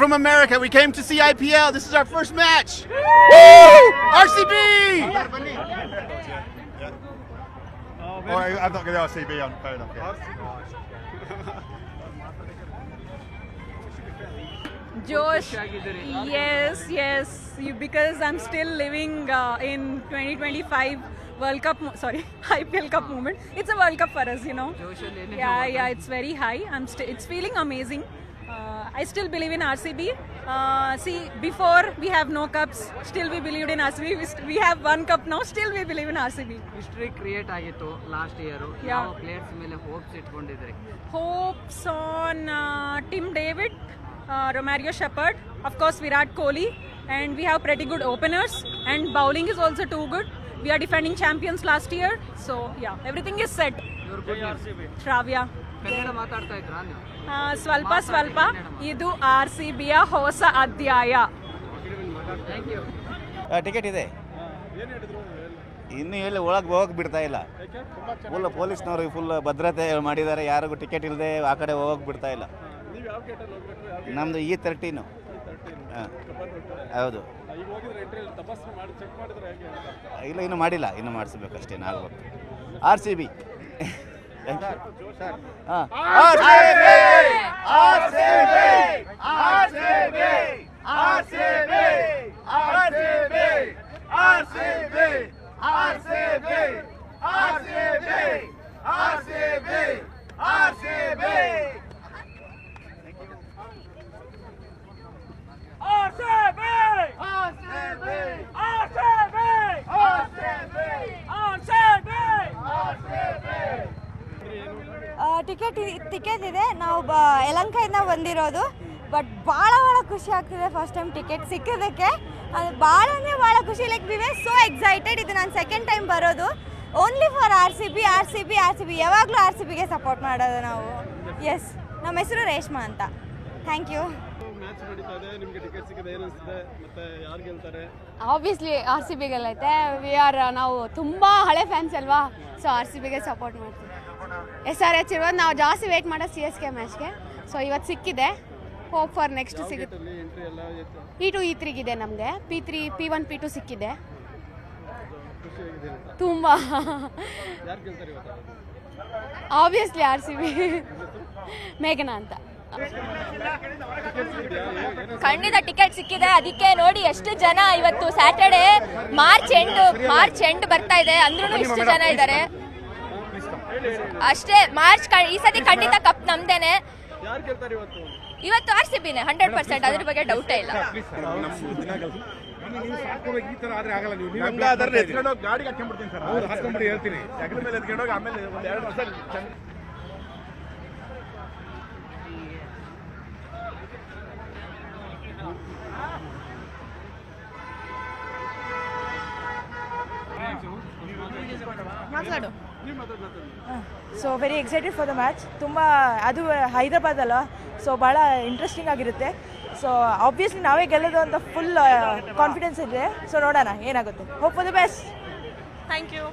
from America. We came to see IPL. This is our first match. Woo! RCB! Oh, I'm not going to RCB on phone. Josh, yes, because I'm still living in 2025 World Cup, IPL Cup moment. It's a World Cup for us, you know. Yeah, it's very high. It's feeling amazing. I still believe in RCB. See, before we have no cups, still we believed in RCB. We have one cup now, still we believe in RCB. History create ಆಗಿತ್ತು last year. ಯಾವ players ಮೇಲೆ hopes ಇಟ್ಕೊಂಡಿದ್ರಿ? Hopes on Tim David, Romario Shepherd, of course Virat Kohli, and we have pretty good openers, and bowling is also too good. We are defending champions last year, so yeah, everything is set. Shravya. Kannada ಮಾತಾಡ್ತಾ ಇದ್ರಾ ನೀವು? ಸ್ವಲ್ಪ ಇದು RCBಯ ಹೊಸ ಅಧ್ಯಾಯ. Ticket ಇದೆ, ಇನ್ನು ಎಲ್ಲಿ ಒಳಗೆ ಹೋಗಕ್ಕೆ ಬಿಡ್ತಾ ಇಲ್ಲ. ಫುಲ್ ಪೊಲೀಸ್ನವರು ಫುಲ್ ಭದ್ರತೆ ಮಾಡಿದ್ದಾರೆ, ಯಾರಿಗೂ ಟಿಕೆಟ್ ಇಲ್ಲದೆ ಆ ಕಡೆ ಹೋಗಕ್ಕೆ ಬಿಡ್ತಾ ಇಲ್ಲ. ನಮ್ಮದು E13. ಹಾಂ ಹೌದು. ಇಲ್ಲ ಇನ್ನೂ ಮಾಡಿಲ್ಲ, ಇನ್ನೂ ಮಾಡಿಸ್ಬೇಕಷ್ಟೇ, ಆಗಬೇಕು. RCB. ಹಾಂ ಟಿಕೆಟ್ ಇದೆ. ನಾವು ಯಲಹಂಕದಿಂದ ಬಂದಿರೋದು. ಬಟ್ ಭಾಳ ಖುಷಿ ಆಗ್ತಿದೆ ಫಸ್ಟ್ ಟೈಮ್ ಟಿಕೆಟ್ ಸಿಕ್ಕಿದ್ದಕ್ಕೆ. ಅದು ಭಾಳ ಅಂದರೆ ಭಾಳ ಖುಷಿ. Like we were so excited. ಇದು ನಾನು ಸೆಕೆಂಡ್ ಟೈಮ್ ಬರೋದು. Only for RCB. ಯಾವಾಗಲೂ RCBಗೆ ಸಪೋರ್ಟ್ ಮಾಡೋದು ನಾವು. ಎಸ್, ನಮ್ಮ ಹೆಸರು ರೇಷ್ಮಾ ಅಂತ. Thank you. ಆಬ್ವಿಯಸ್ಲಿ RCB ಗೆಲ್ಲೈತೆ. ನಾವು ತುಂಬ ಹಳೆ ಫ್ಯಾನ್ಸ್ ಅಲ್ವಾ, ಸೊ RCBಗೆ ಸಪೋರ್ಟ್ ಮಾಡ್ತೀವಿ. SRH ಇರೋದು ನಾವು ಜಾಸ್ತಿ ವೇಟ್ ಮಾಡೋದು CSK ಮ್ಯಾಚ್ಗೆ. ಸೊ ಇವತ್ತು ಸಿಕ್ಕಿದೆ. ಹೋಪ್ ಫಾರ್ ನೆಕ್ಸ್ಟ್ ಸಿಗುತ್ತೆ. E2 E3 ಇದೆ ನಮಗೆ. P3 P1 P2 ಸಿಕ್ಕಿದೆ. ತುಂಬ ಆಬ್ವಿಯಸ್ಲಿ RCB. ಮೇಘನಾ ಅಂತ. ಖಂಡಿತ ಟಿಕೆಟ್ ಸಿಕ್ಕಿದೆ. ಅದಕ್ಕೆ ನೋಡಿ ಎಷ್ಟು ಜನ ಇವತ್ತು ಸ್ಯಾಟರ್ಡೆ ಮಾರ್ಚ್ ಎಂಡ್ ಬರ್ತಾ ಇದೆ ಅಂದ್ರೂ ಇಷ್ಟು ಜನ ಇದ್ದಾರೆ ಅಷ್ಟೇ. ಈ ಸತಿ ಖಂಡಿತ ಕಪ್ ನಮ್ದೇನೆ. ಇವತ್ತು RCBನೇ 100%, ಅದ್ರ ಬಗ್ಗೆ ಡೌಟೇ ಇಲ್ಲ. So very excited for the match. ತುಂಬ ಅದು ಹೈದರಾಬಾದ್ ಅಲ್ಲ, ಸೊ ಭಾಳ ಇಂಟ್ರೆಸ್ಟಿಂಗ್ ಆಗಿರುತ್ತೆ. ಸೊ ಆಬ್ವಿಯಸ್ಲಿ ನಾವೇ ಗೆಲ್ಲೋದು ಅಂತ ಫುಲ್ ಕಾನ್ಫಿಡೆನ್ಸ್ ಇದೆ. ಸೊ ನೋಡೋಣ ಏನಾಗುತ್ತೆ. Hope for the best. Thank you.